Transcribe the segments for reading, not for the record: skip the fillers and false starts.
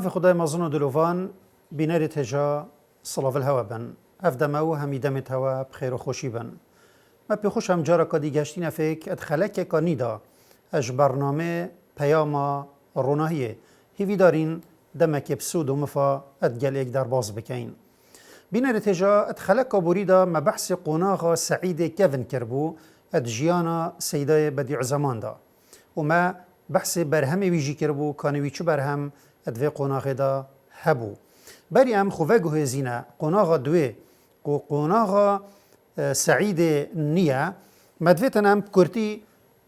بناف خدای مازن و دلوان بینرت هجا صلاف الهوا بن افدما و همی دمت هوا بخیر و خوشی بن ما بخوش هم جارا کدی گشتی نفک ادخلک کانیدا اج برنامه پیاما روناهیه هیوی دارین دمک بسود و مفا ادگل ایک در باز بکین بینرت هجا ادخلک کابوریدا مبحث قناغا سعید کevin کربو ادجیانا سیدای بدیع زمان دا و ما بحث برهمی ویجی کربو کانوی چو برهم ادوی قناغ دا هبو بری ام خواه گوه زینه قناغ دوی و قناغ سعید نیه مدویتن ام کرتی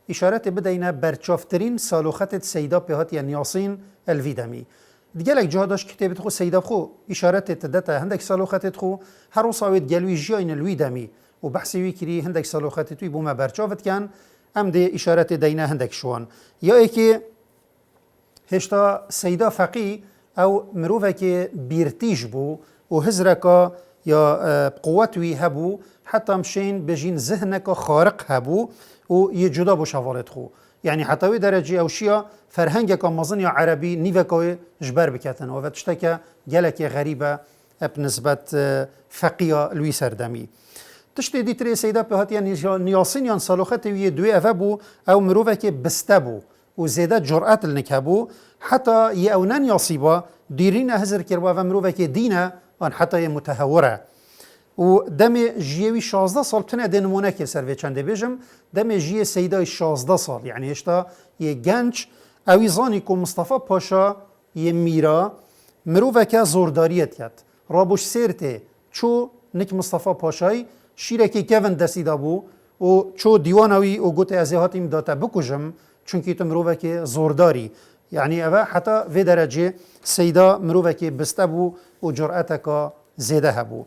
اشارت بدهینه برچافترین سالوخت سیدا پیهات یا نیاسین الویدمی دیگه لک جهاداش کتابت خو سیدا خو اشارت تدتا هندک سالوخت خو هر روصاوید گلوی جاین الویدمی و بحثی وی کری هندک سالوخت توی بوما برچافت کن ام ده اشارت دینه هندک شوان یا ای که هشتا سیدا فقی او مروفه که بیرتیج بو و هزرکا یا قوتوی هبو حتی مشین بجین ذهنکا خارق هبو و یه جدا بو شوالت خو یعنی حتی وی درجه اوشیا فرهنگکا مازن یا عربی نیوکای جبر بکتن و تشتکا گلک غریبه بنسبت فقیا لوی سردمی تشتی دیتری سیدا به هاتی نیاسین یان سالوخت وی دوی اوه بو او مروفه که بسته بو و زیده جرأت لنکبو حتی یه او ننیاسیبا دیرین هزر کربا و مروفه که دینه وان حتی متهوره و دم جیوی 16 سال تنه دنمونه که سروی چنده بیجم دم جیه سیدای 16 سال یعنی اشتا یه گنج اوی زانی که مصطفی پاشا یه میرا مروفه که زورداریت کرد رابوش سیرته چو نک مصطفی پاشای شیره که کevin دستیده بو و چو دیوانوی و گوته از هاتیم داتا بکجم چونکی تو مروفه که زورداری یعنی اوه حتی وی درجه سیدا مروفه که بسته بو و جرأتکا زیده هبو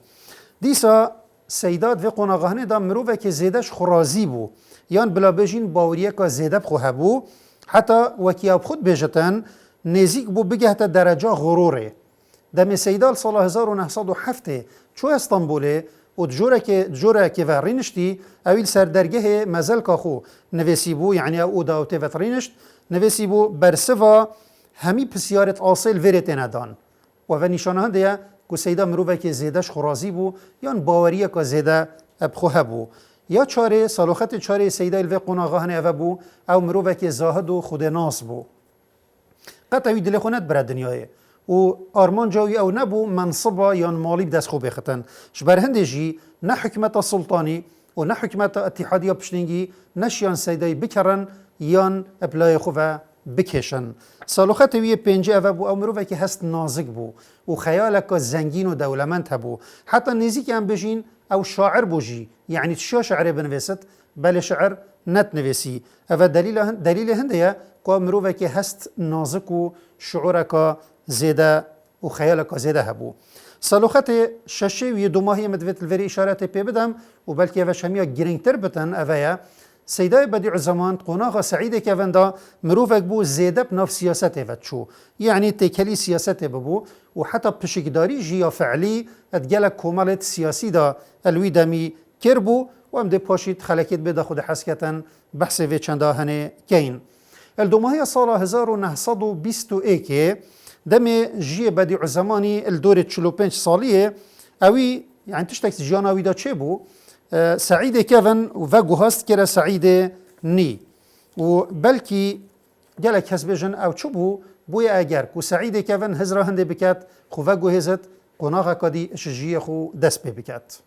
دیسا سیداد و قناغهنه دا مروفه که زیدش خرازی بو یان بلا بجین باوریه که زیده بخو هبو حتی وکیاب خود بجتن نزیک بو بگه تا درجه غروره دم سیدال سال 1907 چو استانبوله و جوره که ورینشتی اویل سردرگه مزل که خو نویسی بو یعنی او داوته وطرینشت نویسی بو برسوا همی پسیارت آصل ویرت ندان و نشانه هنده که سیدا مروفه که زیدش خرازی بو یان باوریه که زیده ابخوه بو یا چاره سالوخت چاره سیدا الوی قناغهنه اوه بو او مروفه که زاهد و خود ناس بو قطعوی دل خونت برد دنیاه و آرمان جاوی او نبو منصبا یان مالی بدست خوب بختن شبر هنده جی نه حکمت سلطانی و نه حکمت اتحادی پشتنگی نشیان سیدای بکرن یان ابلای خوبه بکشن سالوخت وی پنجه اوه بو او مروفه که هست نازک بو و خیالک زنگین و دولمند هبو حتی نزیک هم بجین او شاعر بو جی یعنی تشا شعر بنویست بل شعر نت نویسی اوه دلیل هنده که مروفه که هست نازک و شعورک زیده و خیالک زیده هبو سالوخت ششه و دو ماهی مدویت الوری اشارت پی بدم و بلکه اوش همیا گرنگتر بتن اوه سیدای بدیع زمان قناغ سعید که وندا مروفک بو زیده بناف سیاست و چو یعنی تکلی سیاست ببو و حتی پشکداری جیا فعلی ادگلک کمالت سیاسی دا الوی دمی کربو و امده پاشید خلکت بده خود حسکتن بحث وی چنده هنه کین الدوماهی سال 1921 دم جی بدیع زمانی الدور 45 سالیه اوی یعنی تشتک جاناوی دا چه بو سعید کevin و گوهاست که سعید نی و بلکی گلک هست بجن او چو بو بوی اگر که سعید کevin هزرا هنده بکت خو و گوهزت قناغ کدی اشجی خو دست بی بکت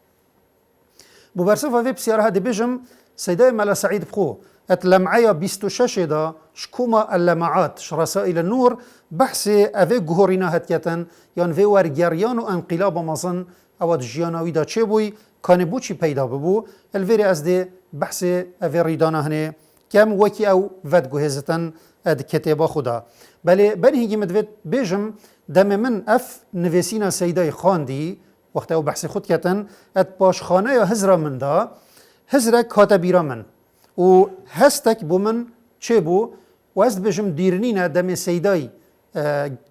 بو برسف و بسیاره هده بجم سیده ملا سعید بخو ات لمعه 26 دا شكوما اللمعات رسائل النور بحث اوه گوهرینا هد کتن یان وی ورگریان و انقلاب مازن او جیاناوی دا چه بوی کانه بو چی پیدا ببو الویری از ده بحث اوه ریدانه هنه کم وکی او ود گوهزتن اد کتابا خدا بله بنی هنگی مدوید بیجم دم من اف نویسینا سیدای خاندی وقت او بحث خود کتن اد پاشخانه یا هزرا من دا هزرا کاتبیرا من و هستک بو من چه بو و است بجم دیرنینه دم سیدای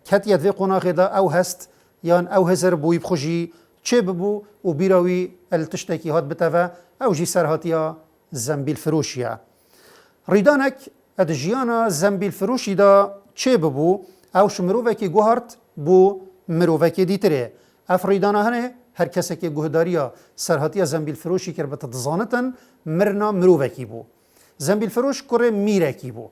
کتیت وی قناغ دا او هست یان او هزر بوی بخوشی چه ببو و بیراوی التشتکی هات بتوه او جی سرهاتیا زنبیل فروشیا ریدانک اد جیانا زنبیل فروشی دا چه ببو او شمروه که گوهرت بو مروفکی دیتره افریدانا هنه هر کسی که گهداریا سرهاتیا زنبیل فروشی کرد بتدزانتن مرنا مروفکی بو زنبیل فروش کره میرکی بو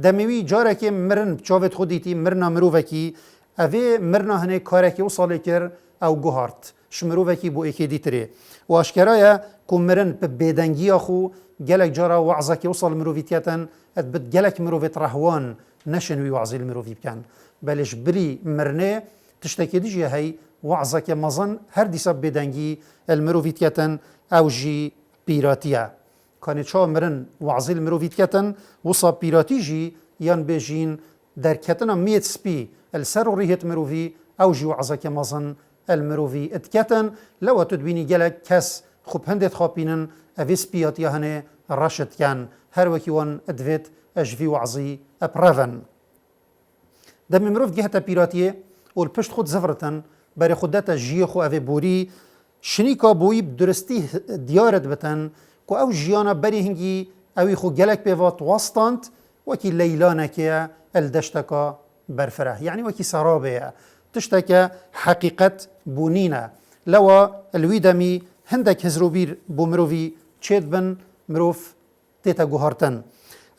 دمیوی جاره که مرن چاوت خودیتی مرنا مروفکی اوه مرنا هنه کاره که و ساله کر او گوهارت شمروفکی بو ایکی دیتره و اشکرایه که مرن به بیدنگی خو گلک جارا وعظه که و سال مروفیتیتن ات بد گلک مروفیت رهوان نشنوی وعظی المروفی بکن بلش بری مرنه تشتکی دیجی هی وعظه که مزن هر دیسا بیدنگی المروفیتیتن او جی پیراتیه کانی چا مرن وعظی المروفیتیتن وصا پیراتی جی یان بیجین در کتنا میت سپی السر و ریهت مروفی او جی وعظه که مزن المروفی اتکتن لو تدبینی گلک کس خوب هندت خابینن اویس پیاتیه هنه رشد کن هر وکی وان ادویت اجوی وعظی اپرافن دم مروف جهت پیراتیه و الپشت خود زفرتن برای خودت جیه خو اوی بوری شنیکا بویی بدرستی دیارت بتن که او جیانا بری هنگی اوی خو گلک بیوات واسطاند وکی لیلانکه الدشتکا برفره یعنی وکی سرابه تشتکه حقیقت بونینه لوا الویدمی هندک هزروبیر بو مروفی چید بن مروف تیتا گوهارتن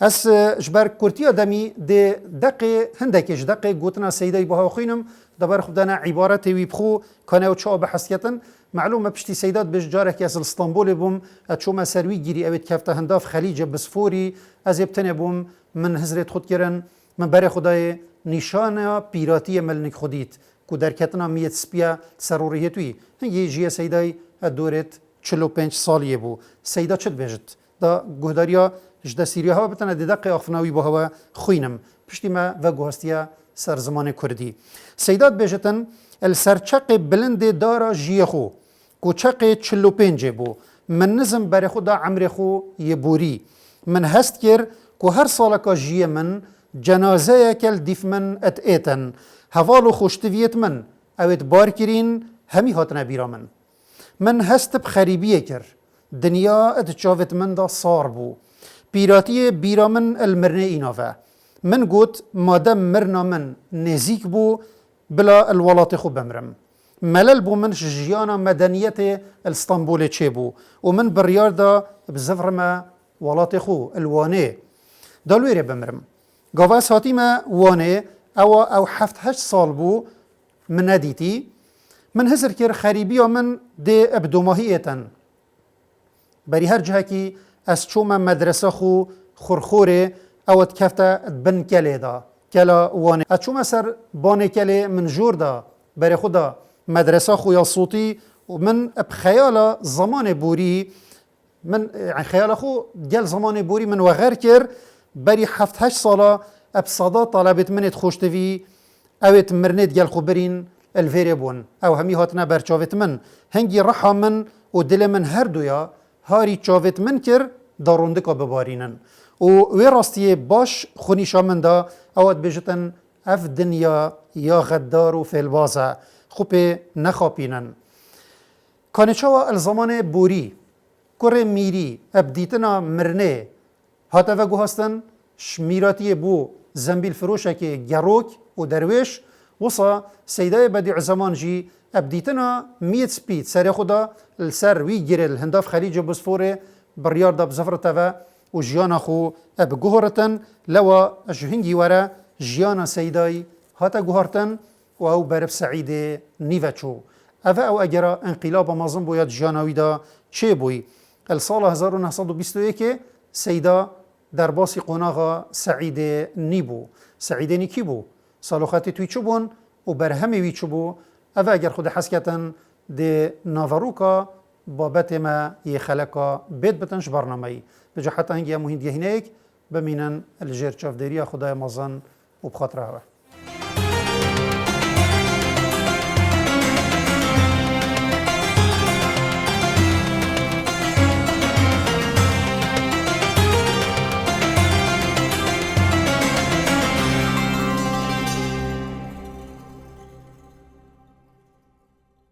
از جبر کورتیا دمی ده دقی هندکش دقی گوتنا سیدای بها خوینم دبر خودنا عبارت وی بخو کانه و چا بحثیتن معلومه پشتی سیدات بجاره که از اسطنبول بوم اتشوما سروی گیری اوید کفته هنداف خلیج بسفوری از ابتنه بوم من هزرت خود کرن من بر خدای نشانه پیراتی ملنک خودیت کو در کتنا میت سپیا سروریتوی هنگی جیه سیدای دورت 45 سالیه بو سیدا چت بجت دا گهداریا جدا سیریا ها بتنه دقیق آخفناوی با هوا خوینم پشتی ما و گوهستیا سر زمان کردی سیدات بجتن السرچق بلند دارا جیخو کو چق 45 بو من نظم بر خدا عمر خو یبوری من هست کر کو هر سالکا جیه من جنازه کل دیف من ات ایتن هوالو خوشتویت من اوید بار کرین همی هاتنا بیرا من هست بخریبیه کر دنیا ات چاوت من دا صار بو پیراتی بیرا من المرنه اینافه من گوت مادم مرنا من نزیک بو بلا الولات خو بمرم ملل بو من جیانا مدنیت الاسطنبول چه بو و من بریار دا بزفرما ولات خو الوانه دالویره بمرم گواس هاتیما وانه او 7-8 سال بو من ندیتی من هزر کر خریبی من ده ابدوماهی ایتن بری هر جه کی از چوما مدرسه خو خورخوره او تکفته بن کلی دا کلا وانه اتشوما سر بانه کلی من جور دا بری خدا مدرسه خو یا صوتی و من بخیال زمان بوری من خیال خو گل زمان بوری من وغیر کر بری 7-8 ساله ابصدا طلبت منت خوشتوی اوت مرنت گل خبرین الفيري بون او همي هاتنا بر چاوت من هنگی رحا من و دل من هر دویا هاری چاوت من کر داروندکا ببارینن و وی راستیه باش خونیشا من دا اوات بجتن اف دنیا یا غدار و فیلبازه خوب نخاپینن کانچاوا الزمان بوری کره میری ابدیتنا مرنه هاتا و گو هستن شمیراتی بو زنبیل فروشه که گروک و درویش وصا سيداي بديع زمان جي ابديتنا 100 سبيد سري خدا السر وي جيرل هنداف خليج بوسفوري بريار دا بزفر تفا وجيانا خو اب جوهرتن لوا جهنجي ورا جيانا سيداي هاتا جوهرتن او برف سعيد نيفاتشو افا او اجرا انقلاب مازن بويا جيانا ويدا چه بوي الصالة 1921 سيدا درباسي قناغا سعيد نيبو سعيد نيكيبو سالوخاتی توی چو بون و بر همه وی چو بو اوه اگر خود حسکتن ده ناوروکا بابت ما یه خلقا بید بتنش برنامهی بجا حتی هنگی همو هندگه هنیک بمینن الجیر چافدریه خدای مازن و بخاطره